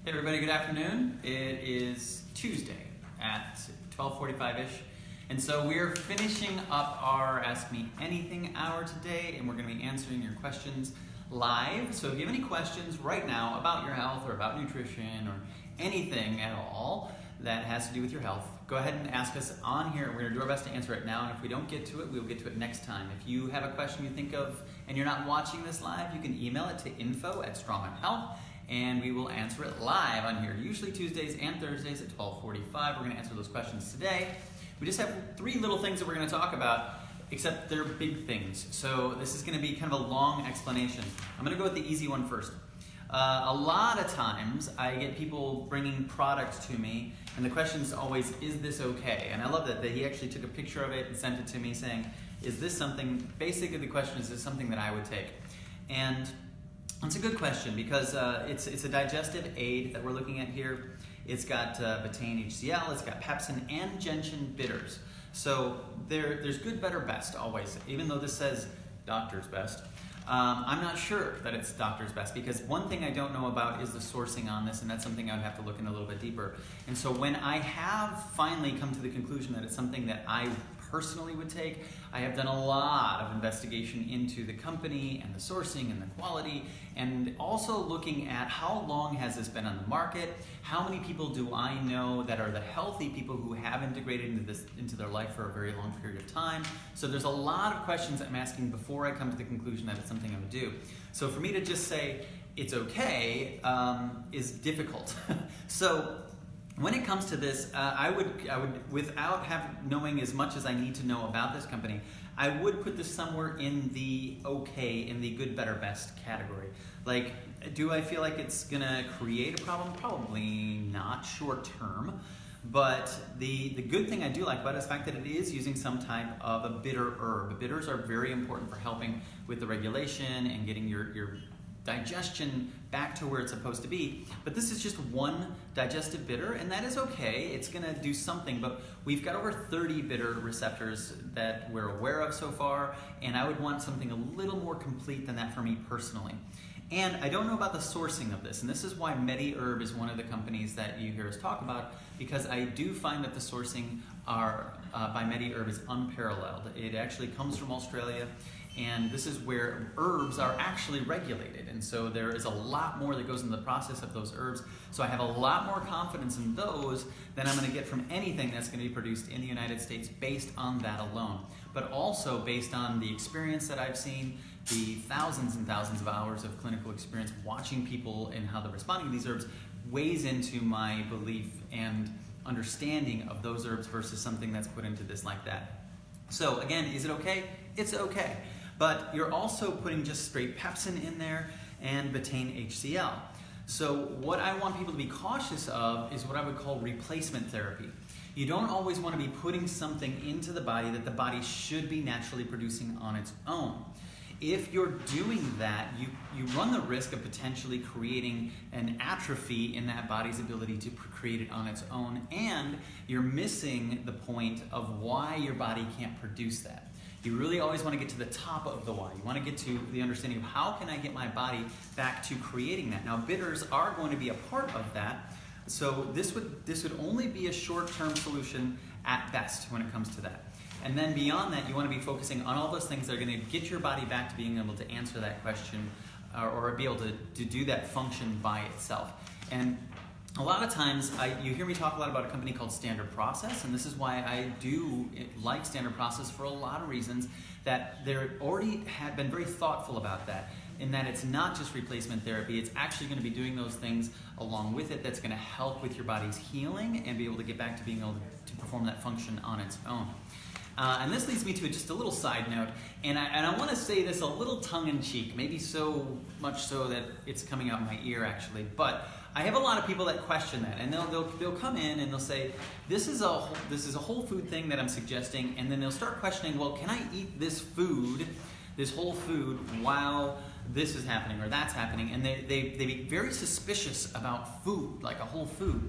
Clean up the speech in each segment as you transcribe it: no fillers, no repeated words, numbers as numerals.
Hey everybody, good afternoon. It is Tuesday at 12:45-ish. And so we're finishing up our Ask Me Anything hour today, and we're going to be answering your questions live. So if you have any questions right now about your health or about nutrition or anything at all that has to do with your health, go ahead and ask us on here. We're going to do our best to answer it now, and if we don't get to it, we'll get to it next time. If you have a question you think of and you're not watching this live, you can email it to info@stronghealth, and we will answer it live on here, usually Tuesdays and Thursdays at 12:45. We're going to answer those questions today. We just have three little things that we're going to talk about, except they're big things. So this is going to be kind of a long explanation. I'm going to go with the easy one first. A lot of times I get people bringing products to me, and the question is always, is this okay? And I love that he actually took a picture of it and sent it to me saying, is this something, basically the question is this something that I would take? And it's a good question because it's a digestive aid that we're looking at here. It's got betaine HCl, it's got pepsin and gentian bitters. So there's good, better, best always, even though this says doctor's best. I'm not sure that it's doctor's best because one thing I don't know about is the sourcing on this, and that's something I would have to look in a little bit deeper. And so when I have finally come to the conclusion that it's something that I personally would take, I have done a lot of investigation into the company and the sourcing and the quality, and also looking at how long has this been on the market, how many people do I know that are the healthy people who have integrated into their life for a very long period of time. So there's a lot of questions I'm asking before I come to the conclusion that it's something I would do. So for me to just say it's okay is difficult. So when it comes to this, I would, without knowing as much as I need to know about this company, I would put this somewhere in the okay, in the good, better, best category. Like, do I feel like it's gonna create a problem? Probably not short term. But the good thing I do like about it is the fact that it is using some type of a bitter herb. Bitters are very important for helping with the regulation and getting your digestion back to where it's supposed to be. But this is just one digestive bitter, and that is okay. It's gonna do something, but we've got over 30 bitter receptors that we're aware of so far, and I would want something a little more complete than that for me personally. And I don't know about the sourcing of this, and this is why MediHerb is one of the companies that you hear us talk about, because I do find that the sourcing by MediHerb is unparalleled. It actually comes from Australia, and this is where herbs are actually regulated. And so there is a lot more that goes into the process of those herbs. So I have a lot more confidence in those than I'm gonna get from anything that's gonna be produced in the United States based on that alone. But also based on the experience that I've seen, the thousands and thousands of hours of clinical experience watching people and how they're responding to these herbs weighs into my belief and understanding of those herbs versus something that's put into this like that. So again, is it okay? It's okay. But you're also putting just straight pepsin in there and betaine HCl. So what I want people to be cautious of is what I would call replacement therapy. You don't always want to be putting something into the body that the body should be naturally producing on its own. If you're doing that, you run the risk of potentially creating an atrophy in that body's ability to create it on its own, and you're missing the point of why your body can't produce that. You really always want to get to the top of the why. You want to get to the understanding of how can I get my body back to creating that. Now, bitters are going to be a part of that, so this would only be a short-term solution at best when it comes to that. And then beyond that, you want to be focusing on all those things that are going to get your body back to being able to answer that question or be able to do that function by itself. And a lot of times, you hear me talk a lot about a company called Standard Process, and this is why I do like Standard Process for a lot of reasons, that they're already have been very thoughtful about that, in that it's not just replacement therapy, it's actually going to be doing those things along with it that's going to help with your body's healing and be able to get back to being able to perform that function on its own. And this leads me to just a little side note, and I want to say this a little tongue-in-cheek, maybe so much so that it's coming out my ear actually, but I have a lot of people that question that, and they'll come in and they'll say, this is a whole food thing that I'm suggesting, and then they'll start questioning, well, can I eat this whole food while this is happening or that's happening? And they be very suspicious about food, like a whole food.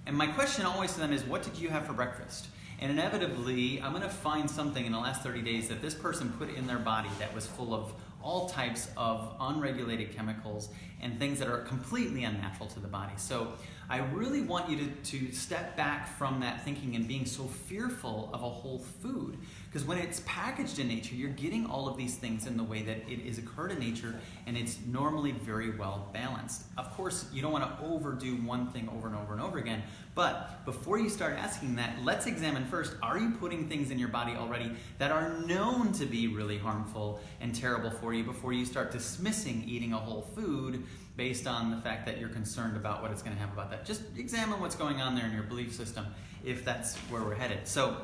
And my question always to them is, what did you have for breakfast? And inevitably, I'm going to find something in the last 30 days that this person put in their body that was full of all types of unregulated chemicals and things that are completely unnatural to the body. So I really want you to step back from that thinking and being so fearful of a whole food. Because when it's packaged in nature, you're getting all of these things in the way that it is occurred in nature, and it's normally very well balanced. Of course, you don't want to overdo one thing over and over and over again, but before you start asking that, let's examine first, are you putting things in your body already that are known to be really harmful and terrible for you before you start dismissing eating a whole food based on the fact that you're concerned about what it's going to have about that. Just examine what's going on there in your belief system if that's where we're headed. So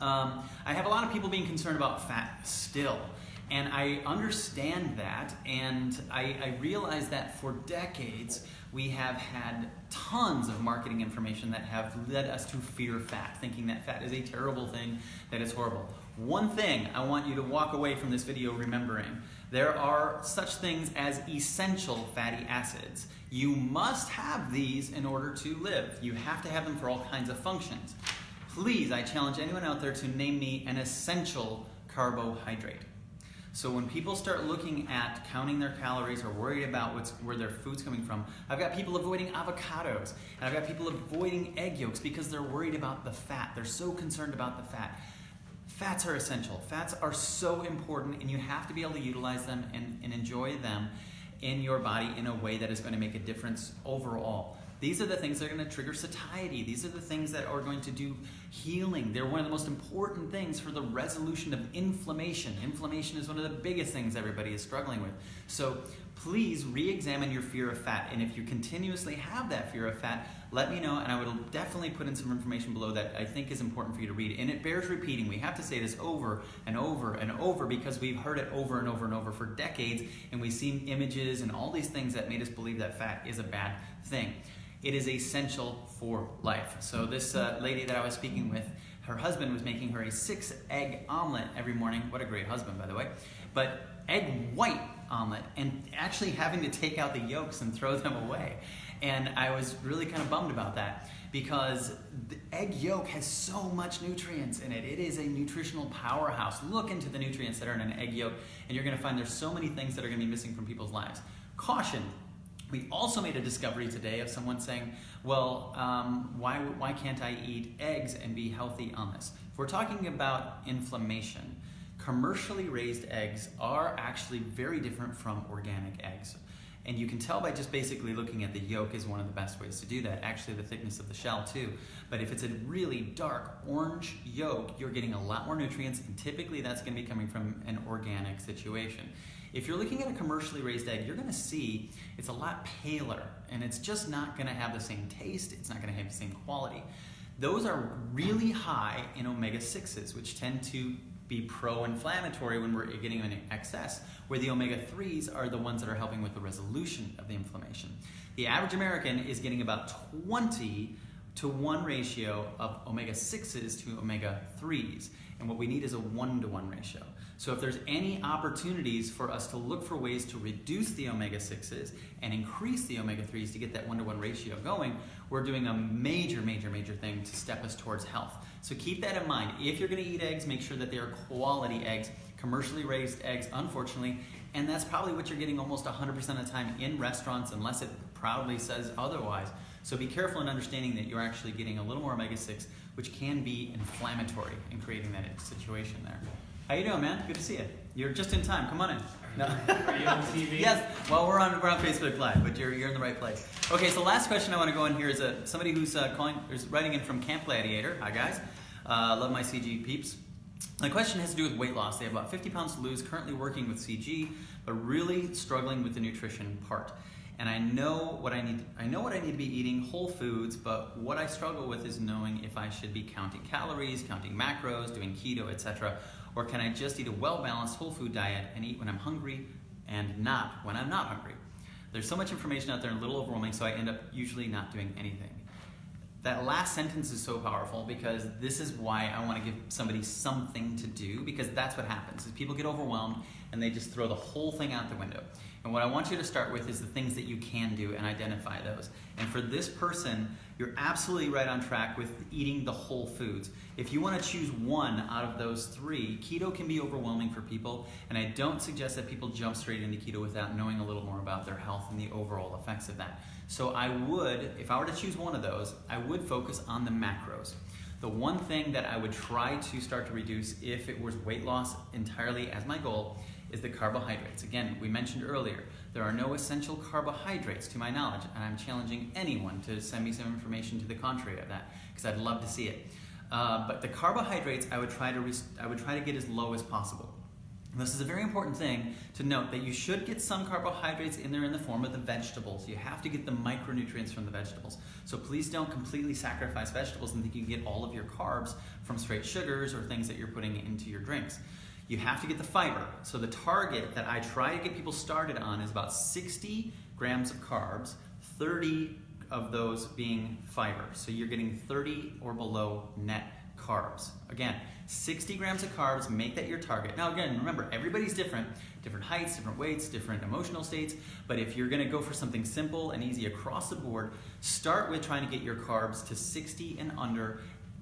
I have a lot of people being concerned about fat still. And I understand that, and I realize that for decades we have had tons of marketing information that have led us to fear fat, thinking that fat is a terrible thing, that it's horrible. One thing I want you to walk away from this video remembering: there are such things as essential fatty acids. You must have these in order to live. You have to have them for all kinds of functions. Please, I challenge anyone out there to name me an essential carbohydrate. So when people start looking at counting their calories or worried about where their food's coming from, I've got people avoiding avocados, and I've got people avoiding egg yolks because they're worried about the fat. They're so concerned about the fat. Fats are essential. Fats are so important, and you have to be able to utilize them and enjoy them in your body in a way that is going to make a difference overall. These are the things that are going to trigger satiety. These are the things that are going to do healing. They're one of the most important things for the resolution of inflammation. Inflammation is one of the biggest things everybody is struggling with. So please re-examine your fear of fat. And if you continuously have that fear of fat, let me know, and I will definitely put in some information below that I think is important for you to read. And it bears repeating. We have to say this over and over and over because we've heard it over and over and over for decades, and we've seen images and all these things that made us believe that fat is a bad thing. It is essential for life. So this lady that I was speaking with, her husband was making her a 6-egg omelet every morning. What a great husband, by the way. But egg white omelet, and actually having to take out the yolks and throw them away. And I was really kind of bummed about that because the egg yolk has so much nutrients in it. It is a nutritional powerhouse. Look into the nutrients that are in an egg yolk, and you're going to find there's so many things that are going to be missing from people's lives. Caution. We also made a discovery today of someone saying, well, why can't I eat eggs and be healthy on this? If we're talking about inflammation, commercially raised eggs are actually very different from organic eggs. And you can tell by just basically looking at the yolk is one of the best ways to do that. Actually, the thickness of the shell too. But if it's a really dark orange yolk, you're getting a lot more nutrients, and typically that's going to be coming from an organic situation. If you're looking at a commercially raised egg, you're going to see it's a lot paler, and it's just not going to have the same taste. It's not going to have the same quality. Those are really high in omega-6s, which tend to be pro-inflammatory when we're getting in excess, where the omega-3s are the ones that are helping with the resolution of the inflammation. The average American is getting about 20-to-1 ratio of omega-6s to omega-3s, and what we need is a 1-to-1 ratio. So if there's any opportunities for us to look for ways to reduce the omega-6s and increase the omega-3s to get that 1-to-1 ratio going, we're doing a major, major, major thing to step us towards health. So keep that in mind. If you're going to eat eggs, make sure that they are quality eggs, commercially raised eggs, unfortunately, and that's probably what you're getting almost 100% of the time in restaurants, unless it proudly says otherwise. So be careful in understanding that you're actually getting a little more omega-6, which can be inflammatory in creating that situation there. How you doing, man? Good to see you. You're just in time. Come on in. No. Are you on TV? Yes. Well, we're on Facebook Live, but you're in the right place. Okay. So last question I want to go in here is somebody who's writing in from Camp Gladiator. Hi guys. Love my CG peeps. The question has to do with weight loss. They have about 50 pounds to lose. Currently working with CG, but really struggling with the nutrition part. And I know what I need to be eating, whole foods, but what I struggle with is knowing if I should be counting calories, counting macros, doing keto, etc. Or can I just eat a well-balanced whole food diet and eat when I'm hungry and not when I'm not hungry? There's so much information out there and a little overwhelming, so I end up usually not doing anything. That last sentence is so powerful because this is why I want to give somebody something to do, because that's what happens. Is people get overwhelmed, and they just throw the whole thing out the window. And what I want you to start with is the things that you can do and identify those. And for this person, you're absolutely right on track with eating the whole foods. If you want to choose one out of those three, keto can be overwhelming for people, and I don't suggest that people jump straight into keto without knowing a little more about their health and the overall effects of that. So I would, if I were to choose one of those, I would focus on the macros. The one thing that I would try to start to reduce if it was weight loss entirely as my goal is the carbohydrates. Again, we mentioned earlier, there are no essential carbohydrates to my knowledge, and I'm challenging anyone to send me some information to the contrary of that, because I'd love to see it. But the carbohydrates, I would try to get as low as possible. This is a very important thing to note, that you should get some carbohydrates in there in the form of the vegetables. You have to get the micronutrients from the vegetables. So please don't completely sacrifice vegetables and think you can get all of your carbs from straight sugars or things that you're putting into your drinks. You have to get the fiber. So the target that I try to get people started on is about 60 grams of carbs, 30 of those being fiber. So you're getting 30 or below net carbs. Again, 60 grams of carbs, make that your target. Now again, remember, everybody's different heights, different weights, different emotional states, but if you're gonna go for something simple and easy across the board, start with trying to get your carbs to 60 and under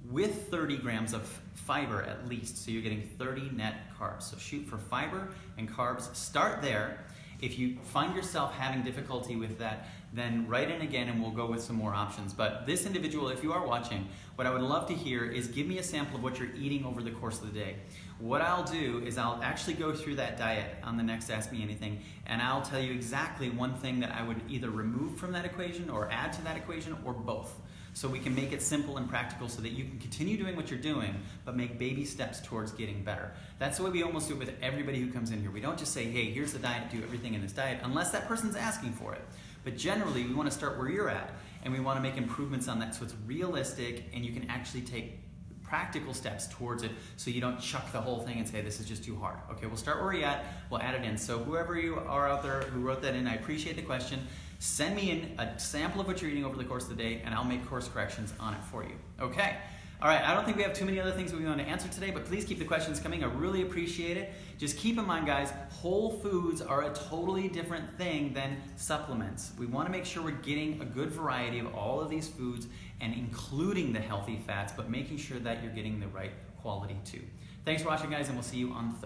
with 30 grams of fiber at least, so you're getting 30 net carbs. So shoot for fiber and carbs, start there. If you find yourself having difficulty with that, then write in again and we'll go with some more options. But this individual, if you are watching, what I would love to hear is give me a sample of what you're eating over the course of the day. What I'll do is I'll actually go through that diet on the next Ask Me Anything, and I'll tell you exactly one thing that I would either remove from that equation or add to that equation, or both. So we can make it simple and practical so that you can continue doing what you're doing, but make baby steps towards getting better. That's the way we almost do it with everybody who comes in here. We don't just say, hey, here's the diet, do everything in this diet, unless that person's asking for it. But generally, we want to start where you're at, and we want to make improvements on that so it's realistic and you can actually take practical steps towards it, so you don't chuck the whole thing and say, this is just too hard. Okay, we'll start where you're at, we'll add it in. So whoever you are out there who wrote that in, I appreciate the question. Send me in a sample of what you're eating over the course of the day, and I'll make course corrections on it for you. Okay. All right, I don't think we have too many other things that we want to answer today, but please keep the questions coming. I really appreciate it. Just keep in mind, guys, whole foods are a totally different thing than supplements. We want to make sure we're getting a good variety of all of these foods and including the healthy fats, but making sure that you're getting the right quality too. Thanks for watching, guys, and we'll see you on Thursday.